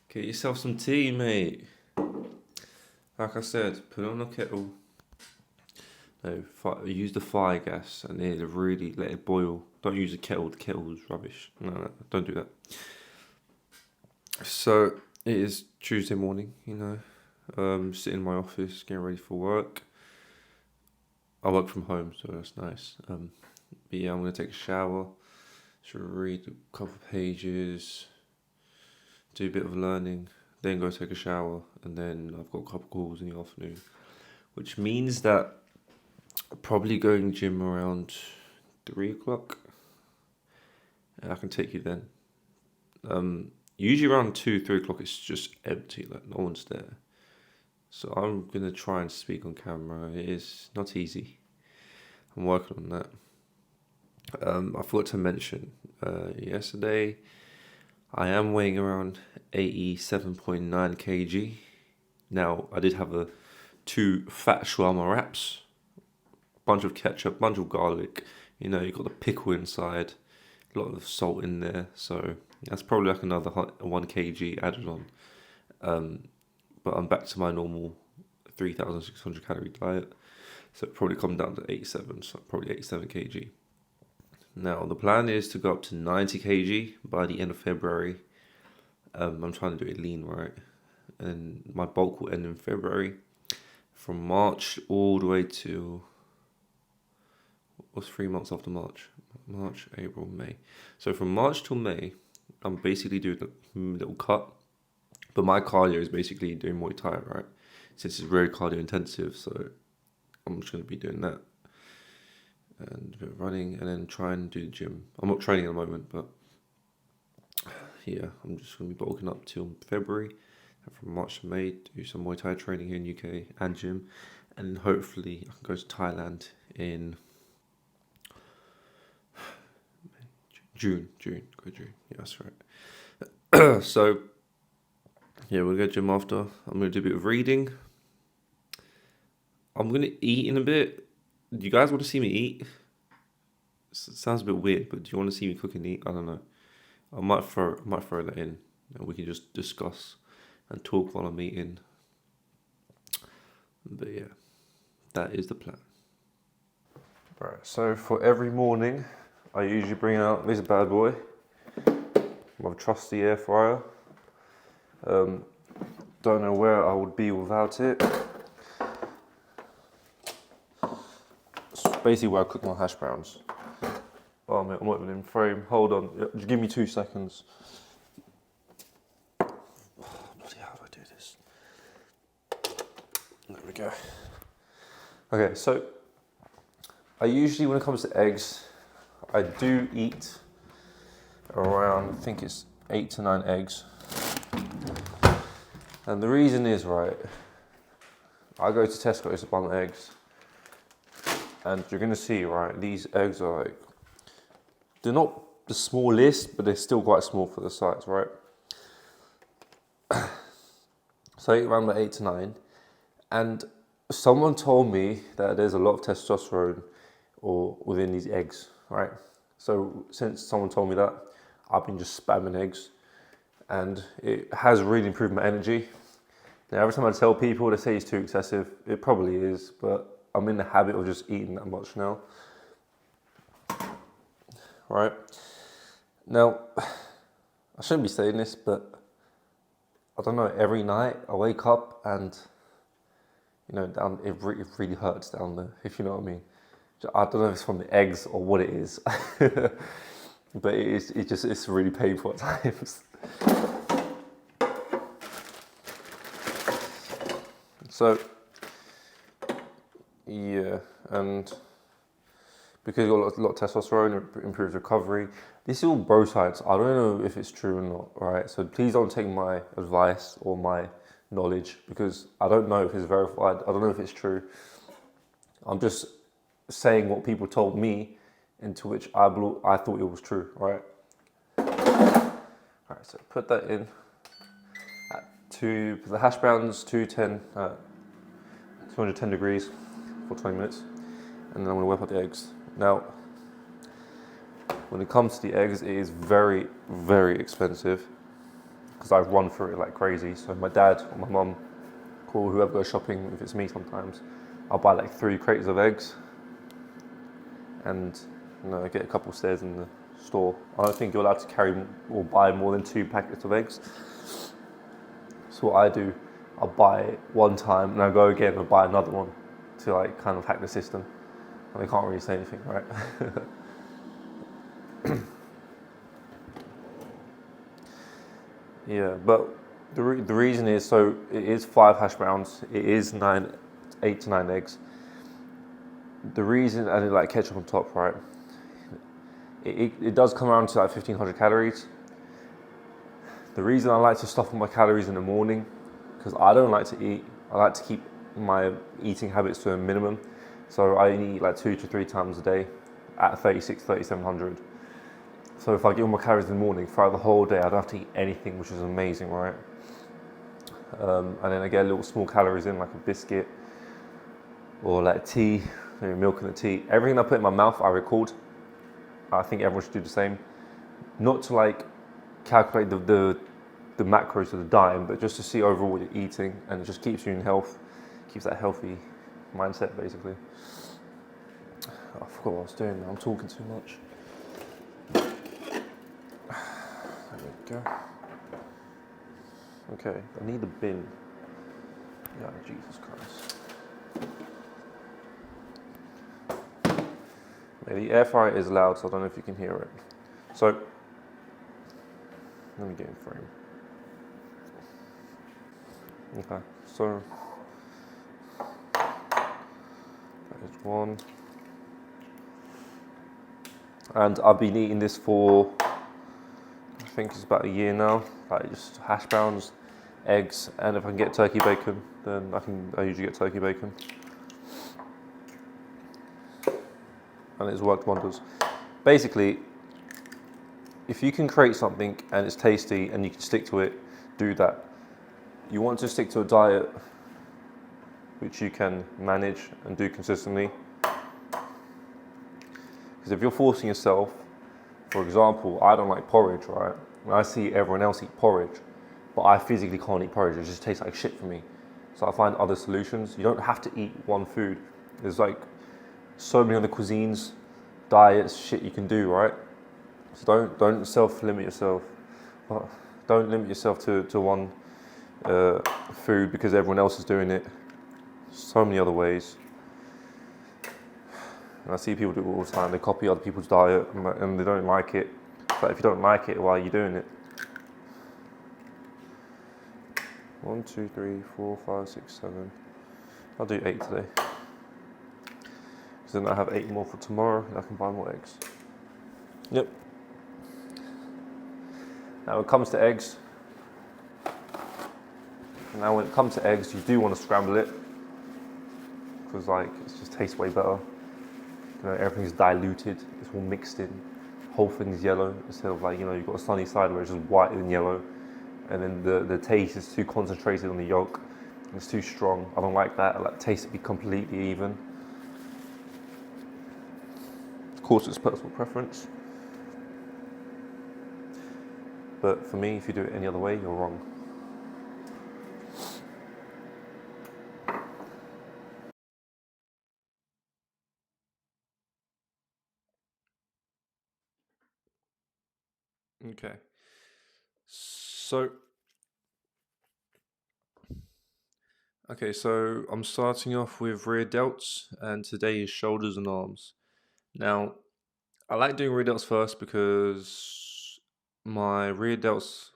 Get yourself some tea, mate. Like I said, put it on the kettle. No, use the fire gas and then really let it boil. Don't use the kettle. The kettle is rubbish. No, don't do that. So it is Tuesday morning. Sitting in my office, getting ready for work. I work from home, so that's nice. But yeah, I'm gonna take a shower. Should read a couple of pages, do a bit of learning, then go take a shower, and then I've got a couple of calls in the afternoon, which means that I'm probably going gym around 3 o'clock, and I can take you then. Usually around 2, 3 o'clock, it's just empty, like no one's there. So I'm gonna try and speak on camera. It is not easy. I'm working on that. I forgot to mention yesterday. I am weighing around 87.9 kg. Now, I did have 2 fat shawarma wraps, bunch of ketchup, bunch of garlic. You got the pickle inside, a lot of salt in there. So that's probably like another 1 kg added on. But I'm back to my normal 3,600 calorie diet. So it probably come down to 87, so probably 87 kg. Now, the plan is to go up to 90 kg by the end of February. I'm trying to do it lean, right? And my bulk will end in February. From March all the way to... What's 3 months after March? March, April, May. So from March till May, I'm basically doing a little cut. But my cardio is basically doing Muay Thai, right? Since it's very cardio intensive, so I'm just going to be doing that. And a bit of running, and then try and do the gym. I'm not training at the moment, but yeah, I'm just going to be bulking up till February. And from March to May, do some Muay Thai training here in UK and gym. And hopefully I can go to Thailand in June. Go June. Yeah, that's right. So, yeah, we'll go to gym after. I'm going to do a bit of reading. I'm going to eat in a bit. Do you guys want to see me eat? It sounds a bit weird, but do you want to see me cook and eat? I don't know. I might throw that in, and we can just discuss and talk while I'm eating. But yeah, that is the plan. Right. So for every morning, I usually bring out this bad boy, my trusty air fryer. Don't know where I would be without it. Basically where I cook my hash browns. Oh mate, I'm not even in frame. Hold on, just give me 2 seconds. Bloody how do I do this? There we go. Okay, so I usually, when it comes to eggs, I do eat around, I think it's 8 to 9 eggs. And the reason is, right, I go to Tesco to buy my eggs. And you're going to see, right, these eggs are like, they're not the smallest, but they're still quite small for the size, right? So I eat around about 8 to 9. And someone told me that there's a lot of testosterone within these eggs, right? So since someone told me that, I've been just spamming eggs. And it has really improved my energy. Now, every time I tell people, they say it's too excessive. It probably is, but I'm in the habit of just eating that much now. Right? Now, I shouldn't be saying this, but I don't know, every night I wake up and, it really hurts down there, if you know what I mean. I don't know if it's from the eggs or what it is, but it's really painful at times. So, yeah, and because you've got a lot of testosterone, it improves recovery. This is all bro science. I don't know if it's true or not, right? So please don't take my advice or my knowledge, because I don't know if it's verified. I don't know if it's true. I'm just saying what people told me, into which I thought it was true, right? Alright, so put that in. For the hash browns, 210 degrees for 20 minutes, and then I'm going to whip up the eggs. Now, when it comes to the eggs, it is very, very expensive. because I run through it like crazy. So my dad or my mum, or whoever goes shopping, if it's me sometimes, I'll buy like 3 crates of eggs and get a couple of stairs in the store. I don't think you're allowed to carry or buy more than 2 packets of eggs. So what I do, I'll buy it one time and I go again and buy another one to like kind of hack the system. And they can't really say anything, right? Yeah, but the reason is, so it is 5 hash browns, it is 8 to 9 eggs. The reason, and it like ketchup on top, right? It does come around to like 1,500 calories. The reason I like to stuff all my calories in the morning, because I don't like to eat. I like to keep my eating habits to a minimum. So I only eat like 2 to 3 times a day at 3,700. So if I get all my calories in the morning, throughout the whole day, I don't have to eat anything, which is amazing, right? And then I get a little small calories in, like a biscuit or like tea, maybe milk in the tea. Everything I put in my mouth, I record. I think everyone should do the same. Not to like calculate the macros of the diet, but just to see overall what you're eating, and it just keeps you in health, keeps that healthy mindset basically. I forgot what I was doing now. I'm talking too much. There we go. Okay, I need a bin. Yeah, Jesus Christ. The air fryer is loud, so I don't know if you can hear it. So, let me get in frame. Okay, so that is one. And I've been eating this for, I think it's about a year now. Like just hash browns, eggs, and if I can get turkey bacon, then I usually get turkey bacon. And it's worked wonders. Basically, if you can create something and it's tasty and you can stick to it, do that. You want to stick to a diet which you can manage and do consistently. Because if you're forcing yourself, for example, I don't like porridge, right? And I see everyone else eat porridge, but I physically can't eat porridge. It just tastes like shit for me. So I find other solutions. You don't have to eat one food. There's like so many other cuisines, diets, shit you can do, right? So don't self-limit yourself. Don't limit yourself to one food because everyone else is doing it. So many other ways. And I see people do it all the time. They copy other people's diet and they don't like it. But if you don't like it, why are you doing it? 1, 2, 3, 4, 5, 6, 7. I'll do 8 today. Because then I have 8 more for tomorrow and I can buy more eggs. Yep. Now when it comes to eggs, you do want to scramble it. Because like, it just tastes way better. Everything's diluted, it's all mixed in. Whole thing's yellow instead of like, you've got a sunny side where it's just white and yellow. And then the taste is too concentrated on the yolk. It's too strong. I don't like that. I like taste to be completely even. Of course, it's personal preference. But for me, if you do it any other way, you're wrong. Okay. So I'm starting off with rear delts, and today is shoulders and arms. Now, I like doing rear delts first because my rear delts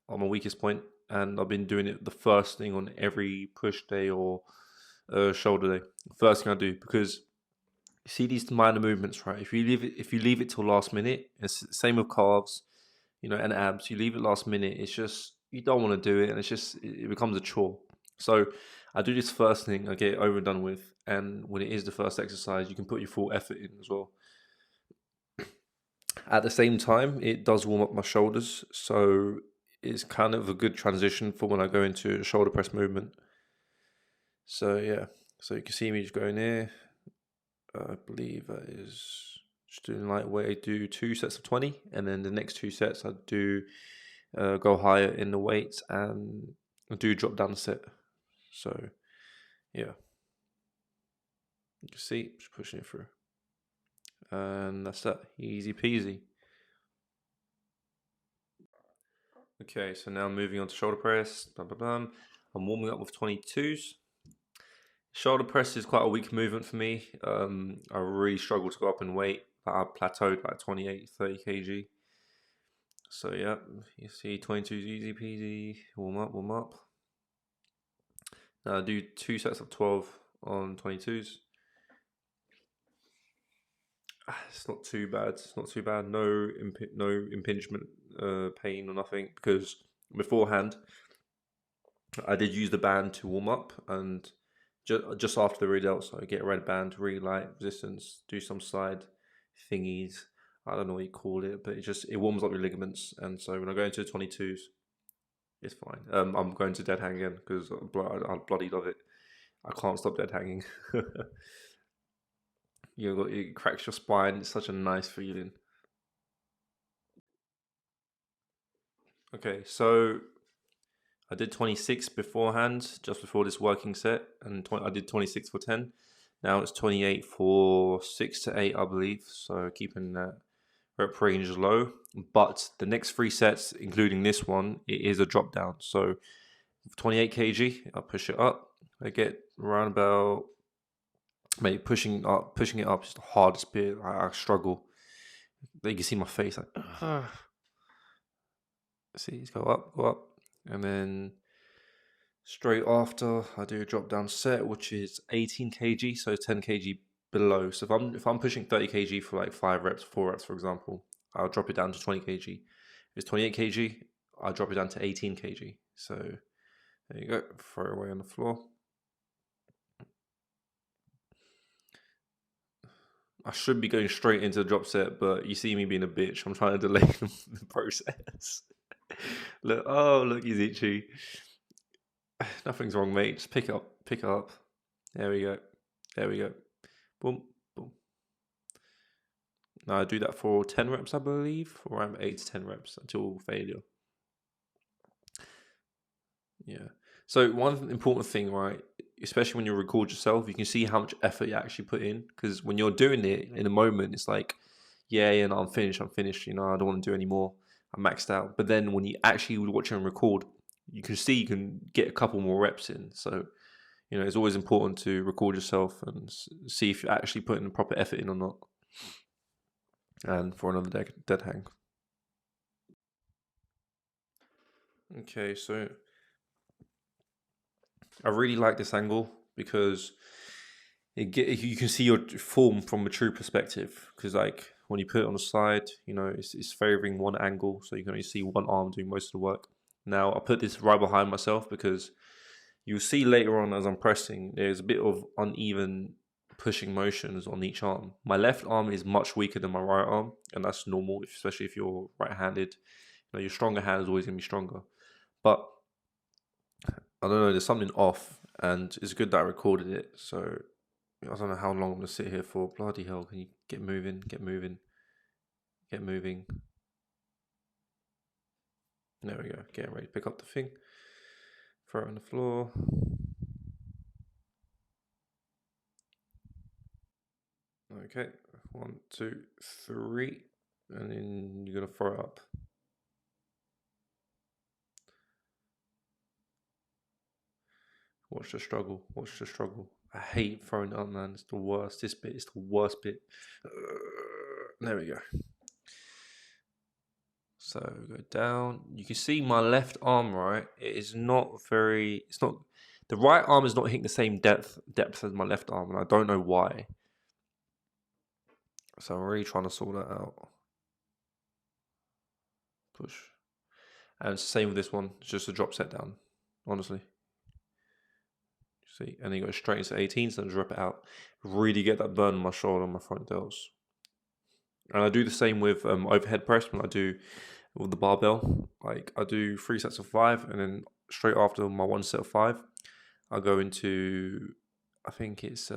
are my weakest point, and I've been doing it the first thing on every push day or shoulder day. First thing I do, because you see these minor movements, right? If you leave it till last minute, it's the same with calves, and abs. You leave it last minute, it's just you don't want to do it, and it becomes a chore. So I do this first thing, I get it over and done with, and when it is the first exercise, you can put your full effort in as well. At the same time, it does warm up my shoulders, so it's kind of a good transition for when I go into a shoulder press movement. So yeah, so you can see me just going here. I believe that is just doing lightweight. I do 2 sets of 20, and then the next 2 sets I do go higher in the weights and do drop down the set. So yeah, you can see just pushing it through, and that's that. Easy peasy. Okay, so now moving on to shoulder press. Blah, blah, blah. I'm warming up with 22s. Shoulder press is quite a weak movement for me. I really struggle to go up in weight. I plateaued like 28, 30 kg. So yeah, you see 22s easy peasy. Warm up, warm up. Now I do 2 sets of 12 on 22s. It's not too bad. It's not too bad. No impingement, pain or nothing, because beforehand I did use the band to warm up, and just after the read out, so I get a red band, really light resistance, do some side thingies. I don't know what you call it, but it warms up your ligaments, and so when I go into the 22s, it's fine. I'm going to dead hang again because I bloody love it. I can't stop dead hanging. It cracks your spine. It's such a nice feeling. Okay, so I did 26 beforehand, just before this working set, and I did 26 for 10. Now it's 28 for 6 to 8, I believe. So keeping that rep range low. But the next 3 sets, including this one, it is a drop down. So 28 kg, I push it up. I get around about, maybe pushing it up is the hardest bit. I struggle. You can see my face like, see, go up, and then straight after I do a drop down set, which is 18 kg, so 10 kg below. So if I'm pushing 30 kg for like 5 reps, 4 reps, for example, I'll drop it down to 20 kg. If it's 28 kg, I'll drop it down to 18 kg. So there you go, throw it away on the floor. I should be going straight into the drop set, but you see me being a bitch. I'm trying to delay the process. Look, he's itchy. Nothing's wrong, mate. Just pick it up. There we go. Boom, boom. Now I do that for 10 reps, I believe, or around 8 to 10 reps until failure. Yeah. So one important thing, right, especially when you record yourself, you can see how much effort you actually put in. Because when you're doing it in a moment, it's like, yeah, no, I'm finished. I don't want to do any more. I'm maxed out. But then when you actually watch and record, you can see you can get a couple more reps in. So, it's always important to record yourself and see if you're actually putting the proper effort in or not. And for another dead hang. Okay, so I really like this angle because you can see your form from a true perspective. Because like when you put it on the side, it's favoring one angle, so you can only see one arm doing most of the work. Now I put this right behind myself because you'll see later on as I'm pressing, there's a bit of uneven pushing motions on each arm. My left arm is much weaker than my right arm, and that's normal, especially if you're right-handed. Your stronger hand is always going to be stronger. But I don't know, there's something off, and it's good that I recorded it. So I don't know how long I'm going to sit here for. Bloody hell, can you get moving? There we go, getting ready to pick up the thing. Throw it on the floor. Okay, 1, 2, 3, and then you're going to throw it up. Watch the struggle. I hate throwing it up, man. It's the worst. This bit is the worst bit. There we go. So go down. You can see my left arm, right? It's not. The right arm is not hitting the same depth as my left arm, and I don't know why. So I'm really trying to sort that out. Push. And it's the same with this one. It's just a drop set down, honestly. See, and then you go straight into 18, so drop it out. Really get that burn on my shoulder and my front delts. And I do the same with overhead press when I do with the barbell. Like I do 3 sets of 5, and then straight after my 1 set of 5, I go into, I think it's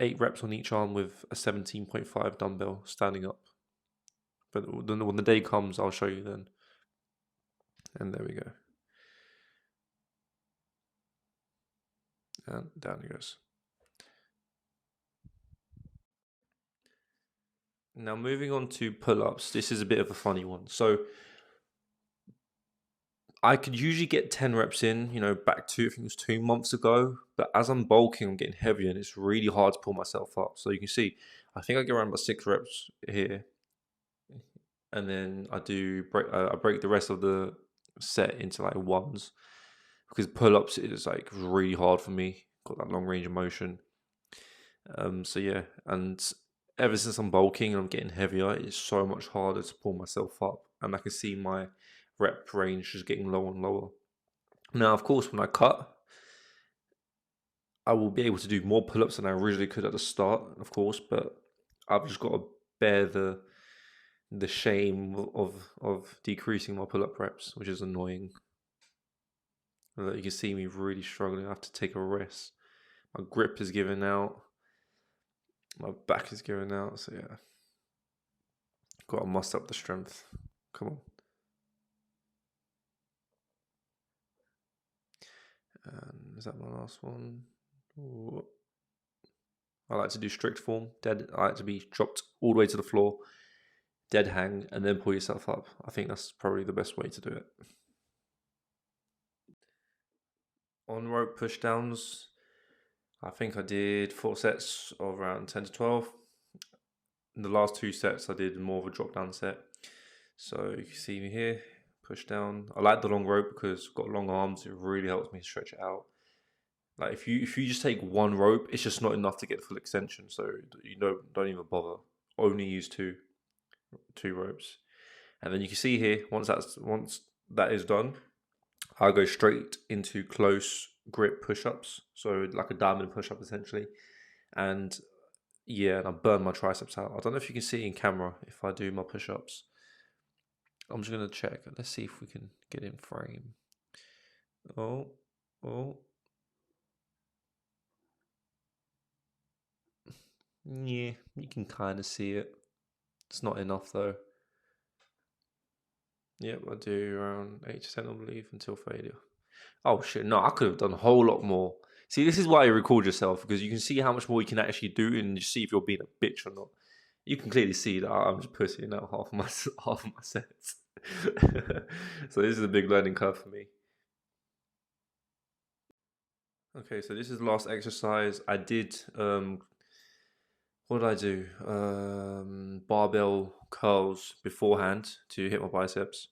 8 reps on each arm with a 17.5 dumbbell standing up But then when the day comes, I'll show you then. And there we go. And down it goes. Now moving on to pull-ups. This is a bit of a funny one. So I could usually get 10 reps in, back to, I think it was 2 months ago. But as I'm bulking, I'm getting heavier and it's really hard to pull myself up. So you can see, I think I get around about 6 reps here. And then I break the rest of the set into like ones. Because pull-ups is like really hard for me. Got that long range of motion. So yeah, and ever since I'm bulking and I'm getting heavier, it's so much harder to pull myself up. And I can see my rep range just getting lower and lower. Now, of course, when I cut, I will be able to do more pull-ups than I originally could at the start, of course, but I've just got to bear the shame of decreasing my pull-up reps, which is annoying. You can see me really struggling. I have to take a rest. My grip is giving out. My back is giving out. So yeah, got to muster up the strength. Come on. And is that my last one? Ooh. I like to do strict form. Dead. I like to be dropped all the way to the floor, dead hang, and then pull yourself up. I think that's probably the best way to do it. On rope push downs, I think I did 4 sets of around 10 to 12. In the last 2 sets, I did more of a drop down set. So you can see me here, push down. I like the long rope because I've got long arms. It really helps me stretch it out. Like if you just take one rope, it's just not enough to get full extension. So you don't even bother. Only use two ropes. And then you can see here, once that is done, I'll go straight into close grip push-ups. So like a diamond push-up essentially. And yeah, and I burn my triceps out. I don't know if you can see in camera if I do my push-ups. I'm just going to check. Let's see if we can get in frame. Oh. Yeah, you can kind of see it. It's not enough though. Yep, I do around 8% I believe until failure. Oh shit, no, I could have done a whole lot more. See, this is why you record yourself, because you can see how much more you can actually do and just see if you're being a bitch or not. You can clearly see that I'm just pushing out half of my sets. So this is a big learning curve for me. Okay, so this is the last exercise. I did what did I do? Barbell curls beforehand to hit my biceps,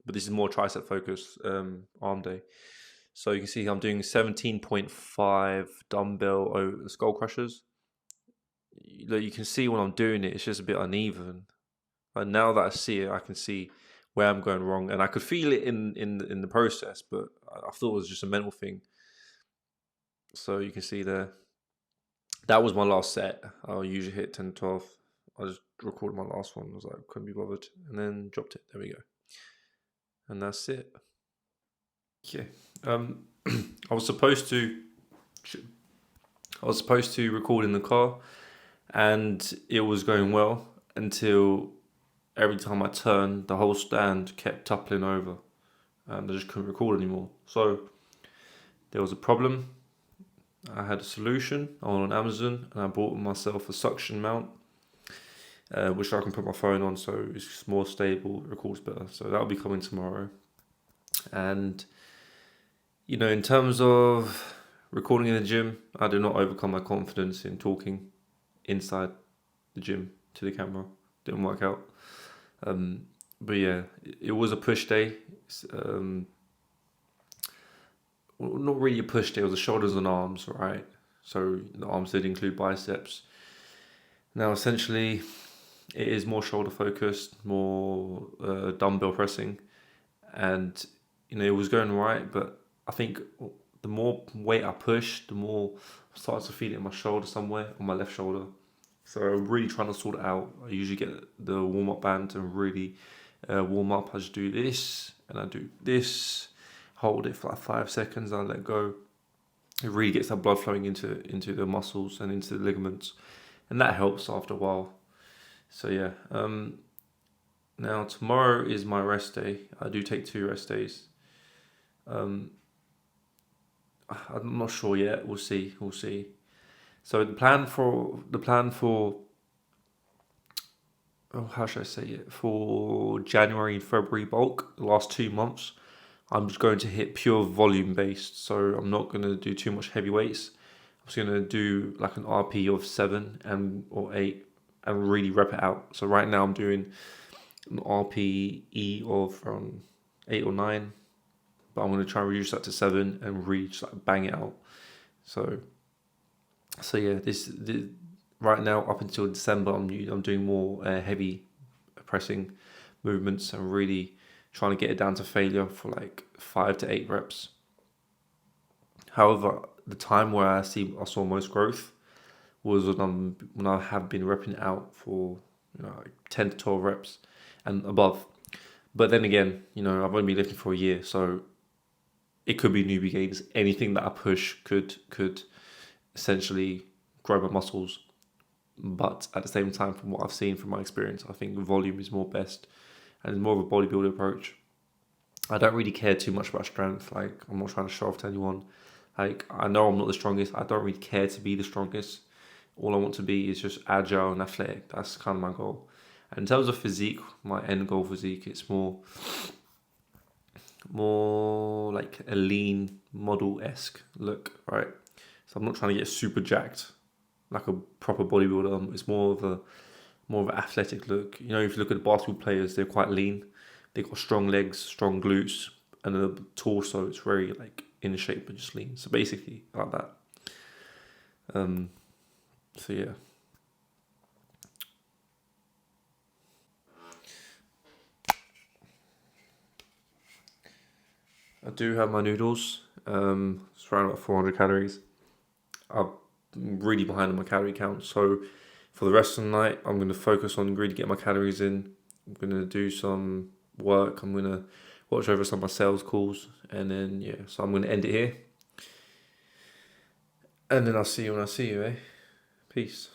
but this is more tricep focused arm day. So you can see I'm doing 17.5 dumbbell skull crushers. You can see when I'm doing it, it's just a bit uneven. But now that I see it, I can see where I'm going wrong, and I could feel it in the process, but I thought it was just a mental thing. So you can see there. That was my last set. I'll usually hit 10 12. I just recorded my last one. I was like, couldn't be bothered. And then dropped it. There we go. And that's it. Okay. I was supposed to record in the car, and it was going well until every time I turned, the whole stand kept toppling over, and I just couldn't record anymore. So there was a problem. I had a solution on Amazon, and I bought myself a suction mount, which I can put my phone on, so it's more stable, it records better. So that'll be coming tomorrow. And in terms of recording in the gym, I do not overcome my confidence in talking inside the gym to the camera. Didn't work out. But yeah, it was a push day. Well, not really a push day, it was the shoulders and arms, right? So the arms did include biceps. Now, essentially, it is more shoulder focused, more dumbbell pressing. And, it was going right, but I think the more weight I push, the more I start to feel it in my shoulder somewhere, on my left shoulder. So I'm really trying to sort it out. I usually get the warm-up band and really warm up. I just do this, and I do this. Hold it for like 5 seconds, I let go. It really gets that blood flowing into the muscles and into the ligaments, and that helps after a while. So yeah, Now tomorrow is my rest day. I do take 2 rest days. Um, I'm not sure yet. We'll see. We'll see. So the plan for oh, how should I say it? For January and February bulk, the last 2 months, I'm just going to hit pure volume based. So I'm not going to do too much heavy weights. I'm just going to do like an RP of 7 or 8 and really rep it out. So right now I'm doing an RPE of around 8 or 9, but I'm going to try and reduce that to 7 and really just like bang it out. So yeah, this right now up until December, I'm doing more heavy pressing movements and really trying to get it down to failure for like 5 to 8 reps. However, the time where I saw most growth was when I have been repping out for like 10 to 12 reps and above. But then again, I've only been lifting for a year, so it could be newbie gains. Anything that I push could essentially grow my muscles. But at the same time, from what I've seen from my experience, I think volume is more best and it's more of a bodybuilder approach. I don't really care too much about strength. Like, I'm not trying to show off to anyone. Like, I know I'm not the strongest. I don't really care to be the strongest. All I want to be is just agile and athletic. That's kind of my goal. And in terms of physique, my end goal physique, it's more like a lean model-esque look, right? So I'm not trying to get super jacked like a proper bodybuilder. It's more of an athletic look. If you look at the basketball players, they're quite lean. They got strong legs, strong glutes, and the torso is very like in shape but just lean. So basically like that. Um, so yeah. I do have my noodles. It's around about 400 calories. I'm really behind on my calorie count. So for the rest of the night, I'm going to focus on really getting my calories in. I'm going to do some work. I'm going to watch over some of my sales calls. And then, yeah, so I'm going to end it here. And then I'll see you when I see you, eh? Peace.